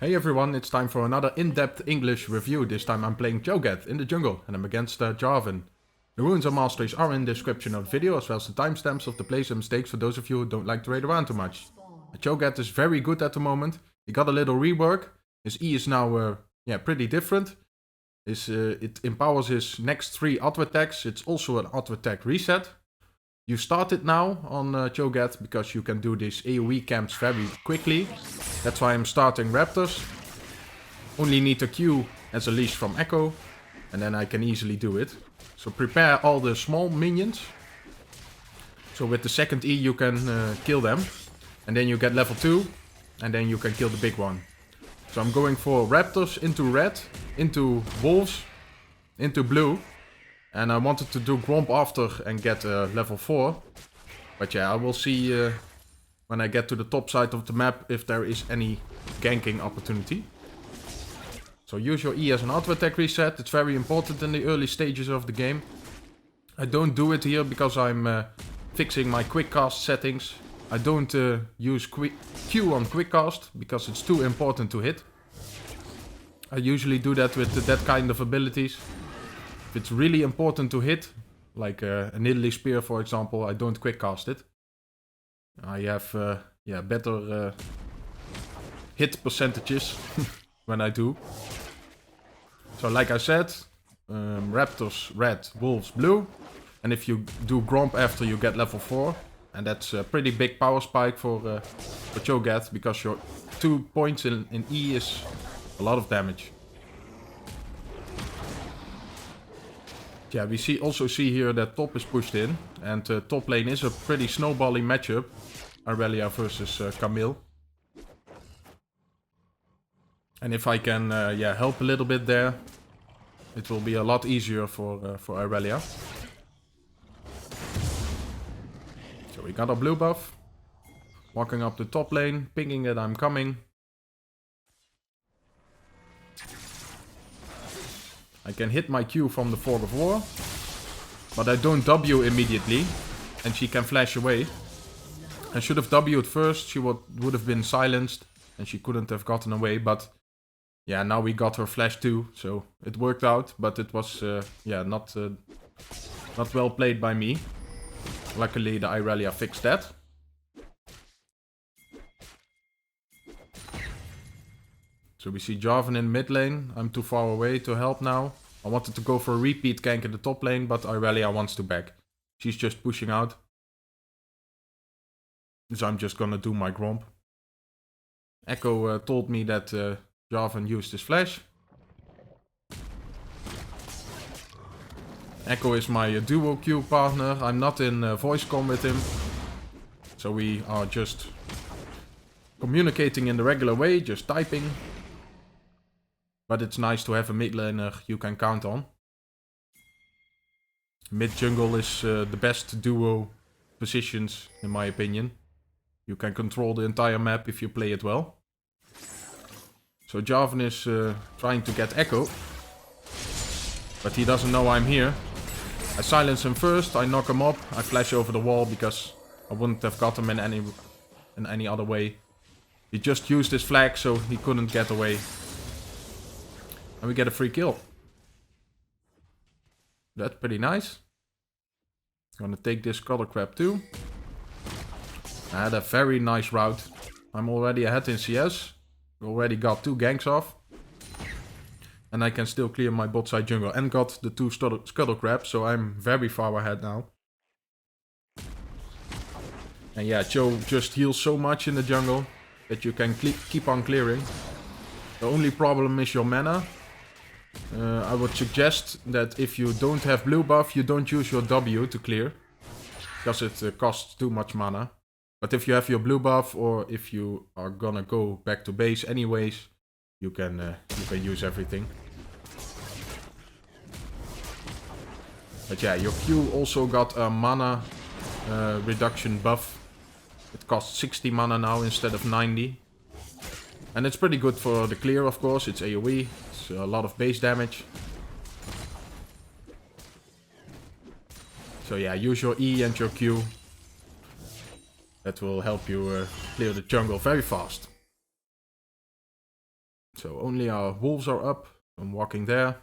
Hey everyone, it's time for another in-depth English review. This time I'm playing Cho'gath in the jungle and I'm against jarvan. The runes and masteries are in the description of the video as well as the timestamps of the plays and mistakes for those of you who don't like to raid around too much. Cho'gath is very good at the moment. He got a little rework. His E is now pretty different. It empowers his next 3 auto attacks. It's also an auto attack reset. You start it now on Cho'gath because you can do these AoE camps very quickly. That's why I'm starting Raptors. Only need a Q as a leash from Ekko. And then I can easily do it. So prepare all the small minions. So with the second E you can kill them. And then you get level 2. And then you can kill the big one. So I'm going for Raptors into red, into wolves, into blue. And I wanted to do Gromp after and get level 4. But yeah, I will see when I get to the top side of the map if there is any ganking opportunity. So use your E as an auto attack reset. It's very important in the early stages of the game. I don't do it here because I'm fixing my quick cast settings. I don't use Q on quick cast because it's too important to hit. I usually do that with that kind of abilities. If it's really important to hit, like a Nidalee Spear for example, I don't quick cast it. I have better hit percentages when I do. So like I said, Raptors red, wolves blue. And if you do Gromp after you get level 4. And that's a pretty big power spike for Cho'gath because your 2 points in E is a lot of damage. Yeah, we also see here that top is pushed in. And top lane is a pretty snowbally matchup. Irelia versus Camille. And if I can help a little bit there, it will be a lot easier for Irelia. So we got a blue buff. Walking up the top lane, pinging that I'm coming. I can hit my Q from the Fog of War. But I don't W immediately. And she can flash away. I should have W'd first, she would have been silenced. And she couldn't have gotten away, but... Yeah, now we got her flash too, so it worked out. But it was, not well played by me. Luckily the Irelia fixed that. So we see Jarvan in mid lane. I'm too far away to help now. I wanted to go for a repeat gank in the top lane, but Irelia wants to back. She's just pushing out. So I'm just gonna do my Gromp. Ekko told me that Jarvan used his flash. Ekko is my duo queue partner. I'm not in voice comm with him. So we are just communicating in the regular way, just typing. But it's nice to have a mid laner you can count on. Mid jungle is the best duo positions in my opinion. You can control the entire map if you play it well. So Jarvan is trying to get Ekko. But he doesn't know I'm here. I silence him first, I knock him up, I flash over the wall because I wouldn't have got him in any other way. He just used his flag so he couldn't get away. And we get a free kill. That's pretty nice. Gonna take this Cuddle Crab too. I had a very nice route. I'm already ahead in CS. Already got 2 ganks off. And I can still clear my bot side jungle. And got the 2 Scuttle Crabs. So I'm very far ahead now. And yeah, Cho just heals so much in the jungle. That you can keep on clearing. The only problem is your mana. I would suggest that if you don't have blue buff, you don't use your W to clear. Because it costs too much mana. But if you have your blue buff, or if you are gonna go back to base anyways, you can use everything. But yeah, your Q also got a mana reduction buff. It costs 60 mana now instead of 90. And it's pretty good for the clear, of course. It's AoE. It's a lot of base damage. So yeah, use your E and your Q. That will help you clear the jungle very fast. So only our wolves are up. I'm walking there.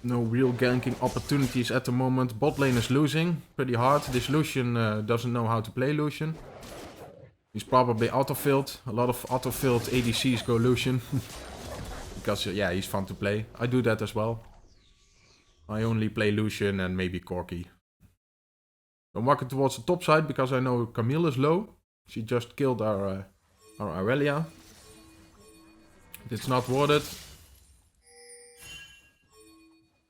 No real ganking opportunities at the moment. Bot lane is losing pretty hard. This Lucian doesn't know how to play Lucian. He's probably auto-filled. A lot of auto-filled ADCs go Lucian. Because, yeah, he's fun to play. I do that as well. I only play Lucian and maybe Corki. I'm walking towards the top side because I know Camille is low. She just killed our Aurelia. It's not worth it.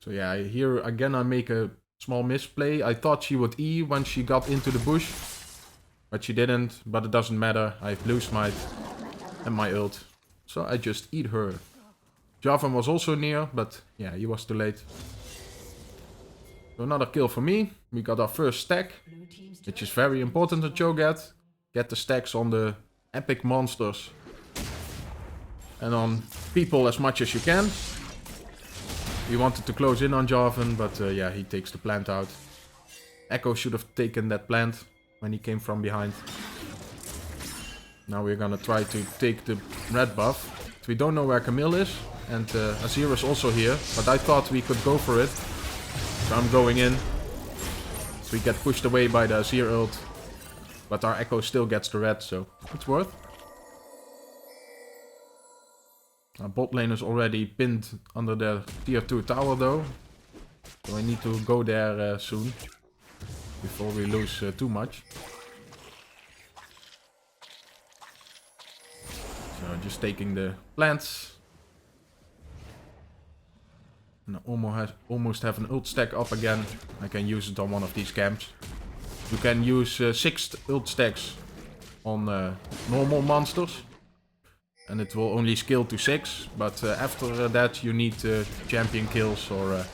So yeah, here again I make a small misplay. I thought she would E when she got into the bush. But she didn't, but it doesn't matter. I have blue smite and my ult. So I just eat her. Jarvan was also near, but yeah, he was too late. So another kill for me. We got our first stack, which is very important to Cho'gath. Get the stacks on the epic monsters. And on people as much as you can. We wanted to close in on Jarvan, but yeah, he takes the plant out. Ekko should have taken that plant when he came from behind. Now we're gonna try to take the red buff. We don't know where Camille is, and Azir is also here, but I thought we could go for it. So I'm going in. So we get pushed away by the Azir ult, but our Ekko still gets the red, so it's worth. Our bot lane is already pinned under the tier 2 tower though. So I need to go there soon. Before we lose too much. So just taking the plants. And I almost have an ult stack up again. I can use it on one of these camps. You can use 6 ult stacks on normal monsters. And it will only scale to 6, but after that you need champion kills or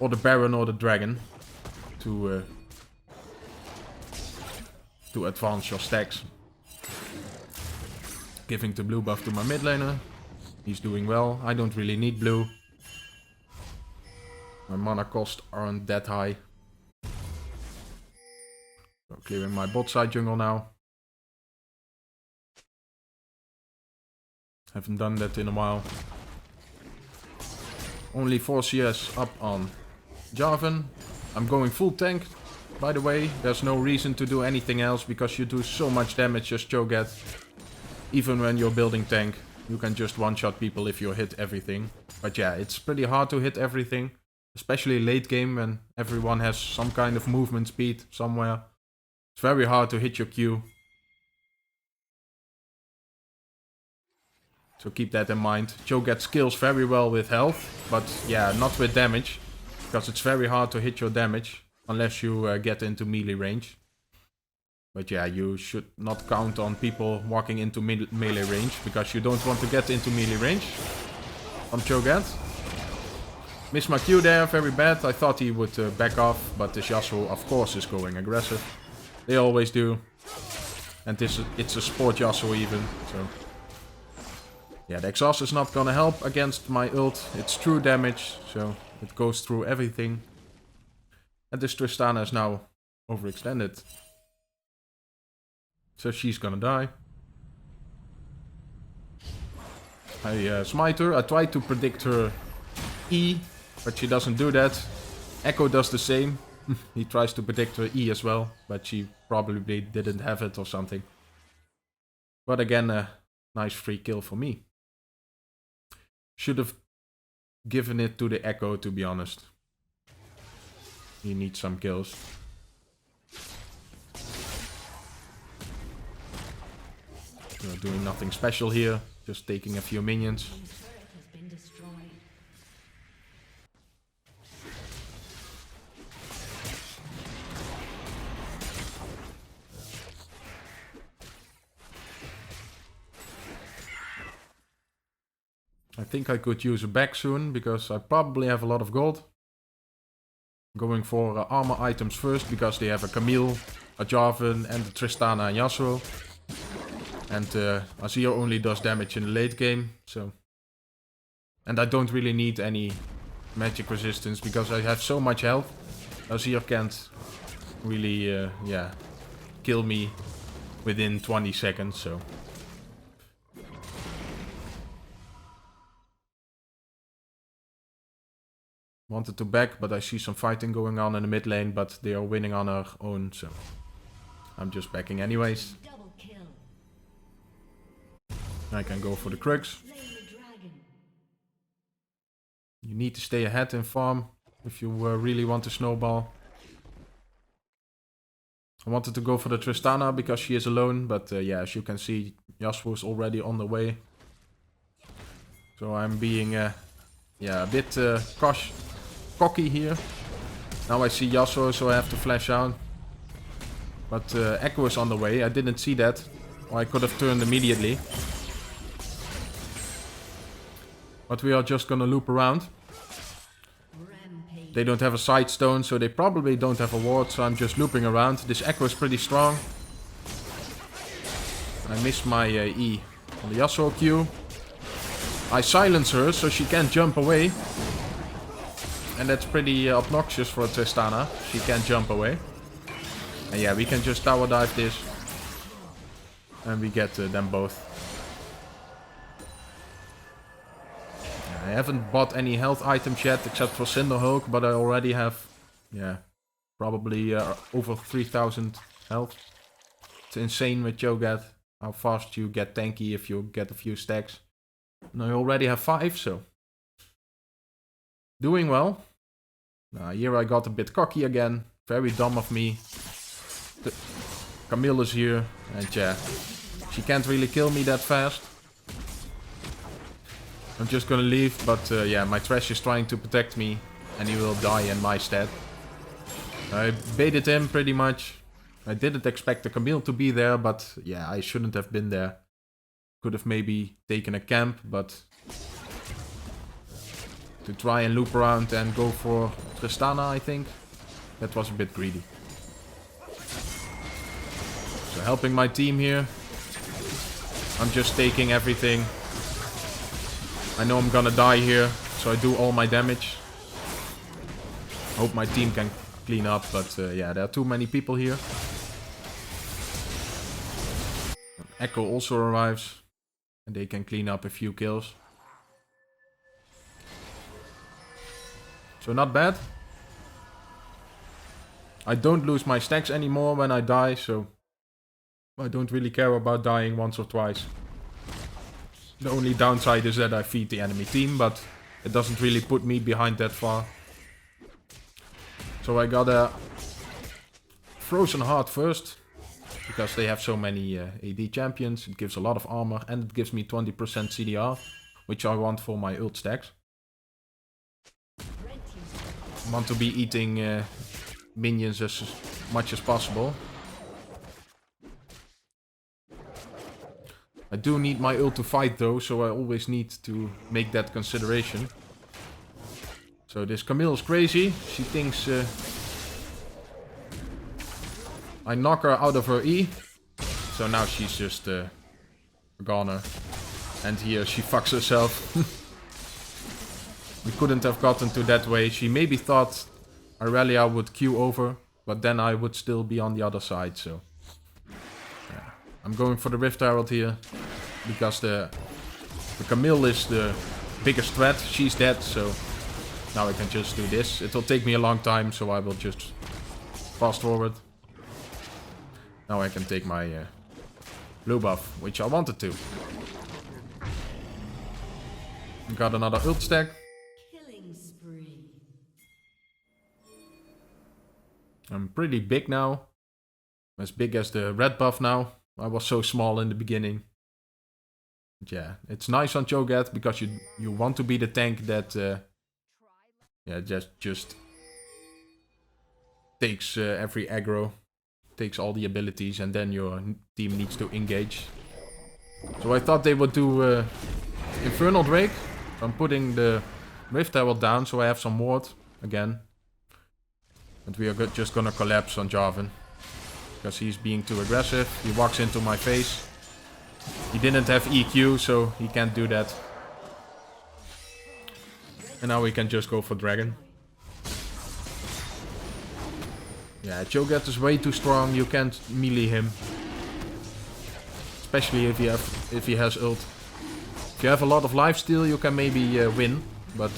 the Baron or the Dragon to advance your stacks. Giving the blue buff to my mid laner. He's doing well. I don't really need blue. My mana costs aren't that high. So clearing my bot side jungle now. Haven't done that in a while. Only 4 CS up on Jarvan. I'm going full tank, by the way. There's no reason to do anything else because you do so much damage as Cho'gath. Even when you're building tank, you can just one-shot people if you hit everything. But yeah, it's pretty hard to hit everything. Especially late game when everyone has some kind of movement speed somewhere. It's very hard to hit your Q. So keep that in mind. Cho'gath skills very well with health, but yeah, not with damage. Because it's very hard to hit your damage, unless you get into melee range. But yeah, you should not count on people walking into melee range, because you don't want to get into melee range from Cho'gath. Missed my Q there, very bad. I thought he would back off, but this Yasuo of course is going aggressive. They always do. And it's a sport Yasuo even, so... Yeah, the exhaust is not gonna help against my ult. It's true damage, so it goes through everything. And this Tristana is now overextended. So she's gonna die. I smite her. I tried to predict her E, but she doesn't do that. Ekko does the same. He tries to predict her E as well, but she probably didn't have it or something. But again, a nice free kill for me. Should have given it to the Ekko, to be honest. He needs some kills. We're doing nothing special here, just taking a few minions. I think I could use a back soon, because I probably have a lot of gold. Going for armor items first, because they have a Camille, a Jarvan, and a Tristana and Yasuo. And Azir only does damage in the late game, so... And I don't really need any magic resistance, because I have so much health. Azir can't really, yeah, kill me within 20 seconds, so... Wanted to back, but I see some fighting going on in the mid lane, but they are winning on our own, so I'm just backing anyways. I can go for the Crux. You need to stay ahead in farm if you really want to snowball. I wanted to go for the Tristana because she is alone, but yeah, as you can see, Yasuo is already on the way. So I'm being yeah, a bit cocky here. Now I see Yasuo, so I have to flash out. But Ekko is on the way. I didn't see that, or I could have turned immediately. But we are just gonna loop around. They don't have a side stone, so they probably don't have a ward, so I'm just looping around. This Ekko is pretty strong. I missed my E on the Yasuo Q. I silence her, so she can't jump away. And that's pretty obnoxious for a Tristana. She can't jump away. And yeah, we can just tower dive this. And we get them both. I haven't bought any health items yet, except for Cinderhulk, but I already have, yeah, probably over 3000 health. It's insane with Cho'gath, how fast you get tanky if you get a few stacks. And I already have 5, so doing well. Here I got a bit cocky again, very dumb of me. Camille is here, and yeah, she can't really kill me that fast. I'm just gonna leave, but yeah, my trash is trying to protect me, and he will die in my stead. I baited him pretty much. I didn't expect the Camille to be there, but yeah, I shouldn't have been there. Could have maybe taken a camp, but to try and loop around and go for Tristana, I think that was a bit greedy. So helping my team here. I'm just taking everything. I know I'm gonna die here, so I do all my damage. Hope my team can clean up, but yeah, there are too many people here. Ekko also arrives, and they can clean up a few kills. So not bad. I don't lose my stacks anymore when I die, so I don't really care about dying once or twice. The only downside is that I feed the enemy team, but it doesn't really put me behind that far. So I got a Frozen Heart first, because they have so many AD champions. It gives a lot of armor, and it gives me 20% CDR, which I want for my ult stacks. I want to be eating minions as much as possible. I do need my ult to fight though, so I always need to make that consideration. So this Camille is crazy. She thinks I knock her out of her E. So now she's just a goner. And here she fucks herself. We couldn't have gotten to that way. She maybe thought Aurelia would Q over, but then I would still be on the other side, so yeah. I'm going for the Rift Herald here, because the Camille is the biggest threat. She's dead, so now I can just do this. It will take me a long time, so I will just fast forward. Now I can take my blue buff, which I wanted to. Got another ult stack. I'm pretty big now. As big as the red buff now. I was so small in the beginning. But yeah, it's nice on Cho'gath because you want to be the tank that yeah, just takes every aggro, takes all the abilities, and then your team needs to engage. So I thought they would do Infernal Drake. So I'm putting the Rift Herald down so I have some ward again. And we are just gonna collapse on Jarvan. Because he's being too aggressive. He walks into my face. He didn't have EQ, so he can't do that. And now we can just go for Dragon. Yeah, Cho'gath is way too strong. You can't melee him. Especially if he has ult. If you have a lot of lifesteal, you can maybe win. But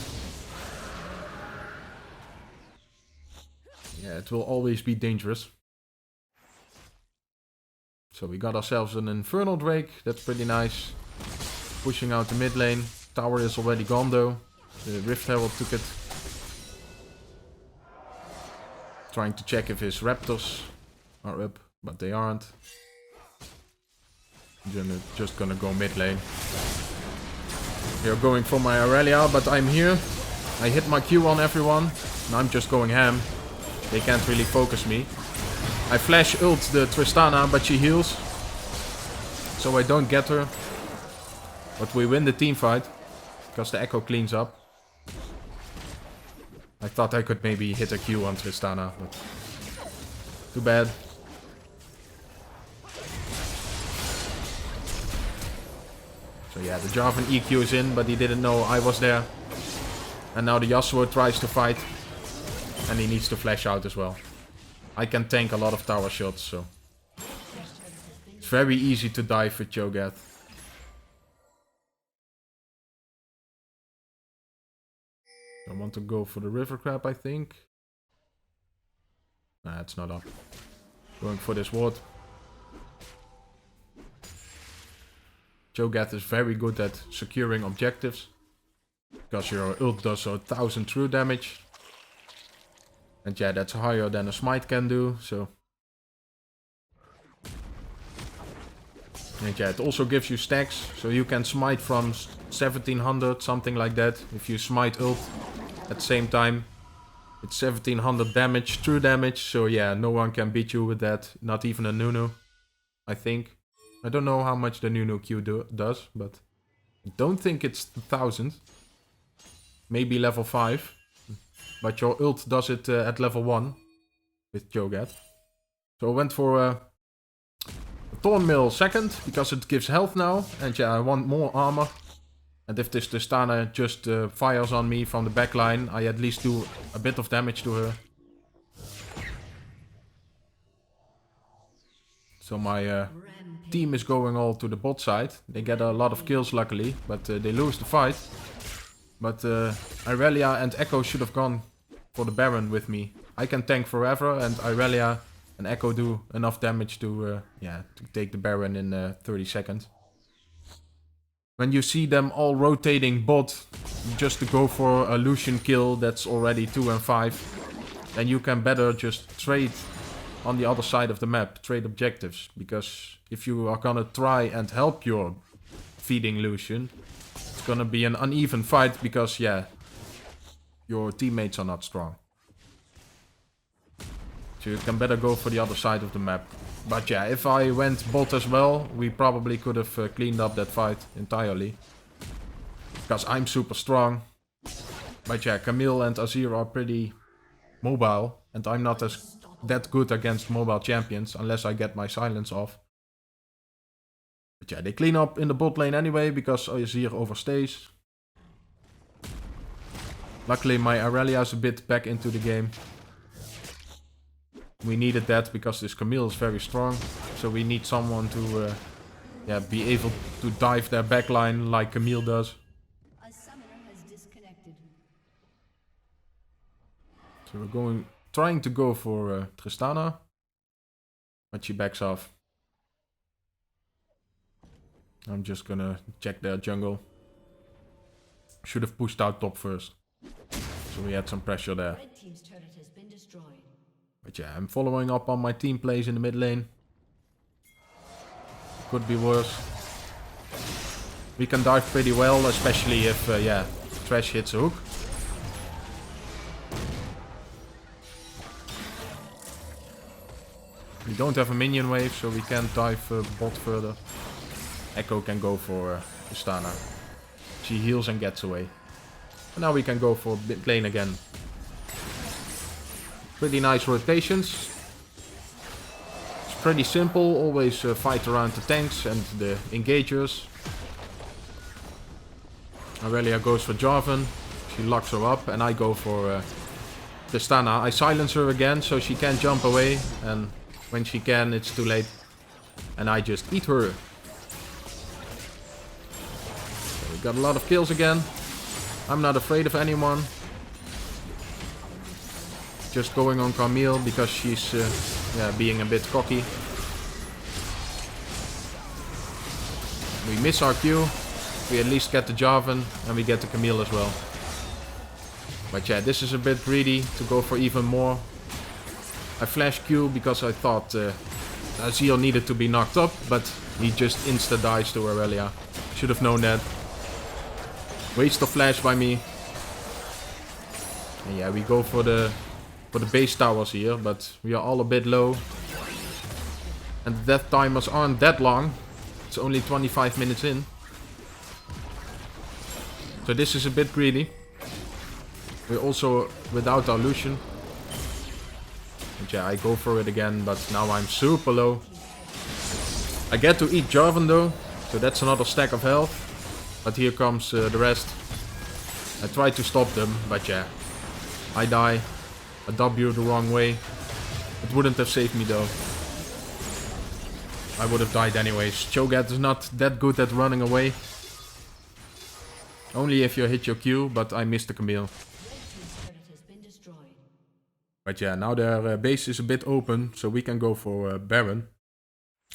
Yeah, it will always be dangerous. So we got ourselves an Infernal Drake. That's pretty nice. Pushing out the mid lane. Tower is already gone though. The Rift Herald took it. Trying to check if his Raptors are up, but they aren't. Just gonna go mid lane. They're going for my Aurelia, but I'm here. I hit my Q on everyone. And I'm just going ham. They can't really focus me. I flash ult the Tristana, but she heals. So I don't get her. But we win the team fight. Because the Ekko cleans up. I thought I could maybe hit a Q on Tristana, but too bad. So yeah, the Jarvan EQ is in, but he didn't know I was there. And now the Yasuo tries to fight. And he needs to flash out as well. I can tank a lot of tower shots, so it's very easy to dive with Cho'gath. I want to go for the river crab, I think. Nah, it's not up. Going for this ward. Cho'gath is very good at securing objectives. Because your ult does 1000 true damage. And yeah, that's higher than a smite can do, so. And yeah, it also gives you stacks, so you can smite from 1700, something like that. If you smite ult at the same time, it's 1700 damage, true damage. So yeah, no one can beat you with that, not even a Nunu, I think. I don't know how much the Nunu Q does, but I don't think it's 1000. Maybe level 5. But your ult does it at level 1 with Cho'gath. So I went for a Thornmail second, because it gives health now. And yeah, I want more armor. And if this Tristana just fires on me from the backline, I at least do a bit of damage to her. So my team is going all to the bot side. They get a lot of kills luckily, but they lose the fight. But Aurelia and Ekko should have gone for the Baron with me. I can tank forever, and Aurelia and Ekko do enough damage to take the Baron in 30 seconds. When you see them all rotating bot just to go for a Lucian kill that's already 2 and 5, then you can better just trade on the other side of the map, trade objectives. Because if you are gonna try and help your feeding Lucian, it's gonna be an uneven fight because, yeah, your teammates are not strong. So you can better go for the other side of the map. But yeah, if I went bot as well, we probably could have cleaned up that fight entirely. Because I'm super strong. But yeah, Camille and Azir are pretty mobile. And I'm not that good against mobile champions unless I get my silence off. But yeah, they clean up in the bot lane anyway because Azir overstays. Luckily my Aurelia is a bit back into the game. We needed that because this Camille is very strong. So we need someone to be able to dive their backline like Camille does. So we're trying to go for Tristana. But she backs off. I'm just gonna check their jungle. Should have pushed out top first. So we had some pressure there. But yeah, I'm following up on my team plays in the mid lane. Could be worse. We can dive pretty well, especially if, Trash hits a hook. We don't have a minion wave, so we can't dive bot further. Ekko can go for Tristana. She heals and gets away. And now we can go for mid lane again. Pretty nice rotations. It's pretty simple, always fight around the tanks and the engagers. Aurelia goes for Jarvan, she locks her up, and I go for Tristana. I silence her again so she can't jump away, and when she can it's too late. And I just eat her. So we got a lot of kills again. I'm not afraid of anyone. just going on Camille because she's yeah, being a bit cocky. We miss our Q. We at least get the jarvan and we get the Camille as well. But yeah, this is a bit greedy to go for even more. I flashed Q because I thought Azir needed to be knocked up, but he just insta-dies to Aurelia. Should have known that. Waste of flash by me. And yeah, we go for the base towers here, but we are all a bit low. And the death timers aren't that long. It's only 25 minutes in. So this is a bit greedy. We're also without our Lucian. And yeah, I go for it again, but now I'm super low. I get to eat Jarvan though, so that's another stack of health. But here comes the rest. I try to stop them, but yeah. I die. I W the wrong way. It wouldn't have saved me though. I would have died anyways. Cho'gath is not that good at running away. Only if you hit your Q, but I missed the Camille. But yeah, now their base is a bit open, so we can go for Baron.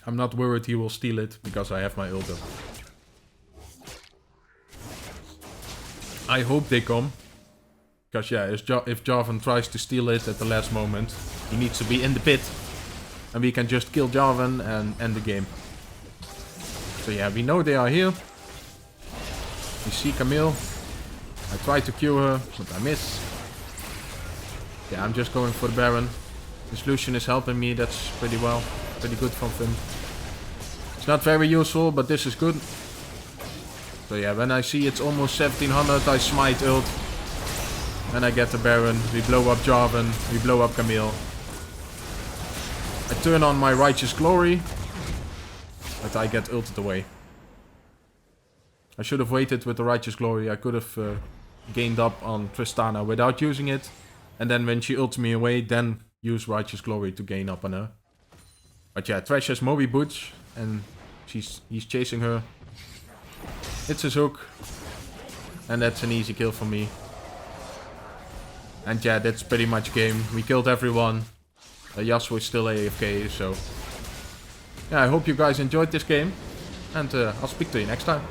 I'm not worried he will steal it, because I have my ult. I hope they come. Because yeah, if Jarvan tries to steal it at the last moment, he needs to be in the pit. And we can just kill Jarvan and end the game. So yeah, we know they are here. We see Camille. I try to Q her, but I miss. Yeah, I'm just going for the Baron. This Lucian is helping me, that's pretty well. Pretty good from him. It's not very useful, but this is good. So yeah, when I see it's almost 1700, I smite ult. And I get the Baron. We blow up Jarvan. We blow up Camille. I turn on my Righteous Glory. But I get ulted away. I should have waited with the Righteous Glory. I could have gained up on Tristana without using it. And then when she ults me away, then use Righteous Glory to gain up on her. But yeah, Thresh has Moby Boots. And he's chasing her. It's his hook. And that's an easy kill for me. And yeah, that's pretty much game. We killed everyone. Yasuo is still AFK, so... Yeah, I hope you guys enjoyed this game. And I'll speak to you next time.